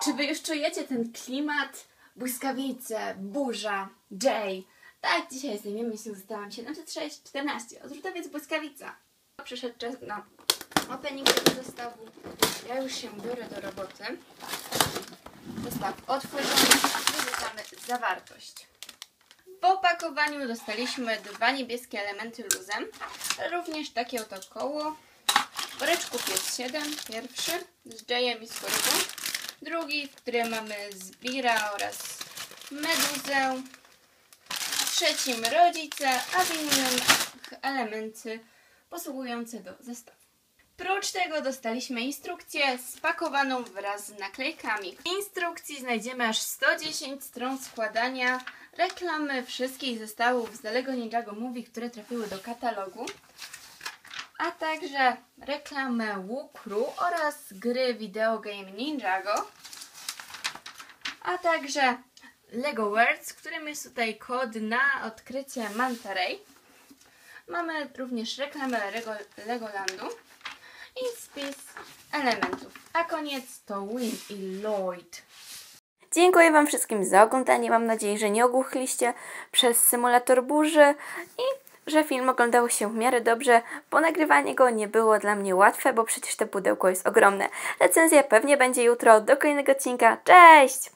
Czy wy już czujecie ten klimat? Błyskawice, burza, Jay. Tak, dzisiaj zajmiemy się zestawem 706-14. Odrzutowiec błyskawica. Przyszedł czas na opening tego zestawu. Ja już się biorę do roboty. Zestaw otworzony. Wyrzucamy zawartość. W opakowaniu dostaliśmy 2 niebieskie elementy luzem. Również takie oto koło. W woreczków jest 7. Pierwszy z Jayem i Skorupą. Drugi, w którym mamy Zbira oraz Meduzę. W trzecim rodzice, a w innym elementy posługujące do zestawu. Prócz tego dostaliśmy instrukcję spakowaną wraz z naklejkami. W instrukcji znajdziemy aż 110 stron składania, reklamy wszystkich zestawów z The LEGO Ninjago Movie, które trafiły do katalogu, a także reklamę Wukru oraz gry Video Game Ninjago, a także Lego Words, w którym jest tutaj kod na odkrycie Manta Ray. Mamy również reklamę Legolandu i spis elementów. A koniec to Win i Lloyd. Dziękuję Wam wszystkim za oglądanie. Mam nadzieję, że nie ogłuchliście przez symulator burzy i że film oglądał się w miarę dobrze, bo nagrywanie go nie było dla mnie łatwe, bo przecież to pudełko jest ogromne. Recenzja pewnie będzie jutro. Do kolejnego odcinka. Cześć!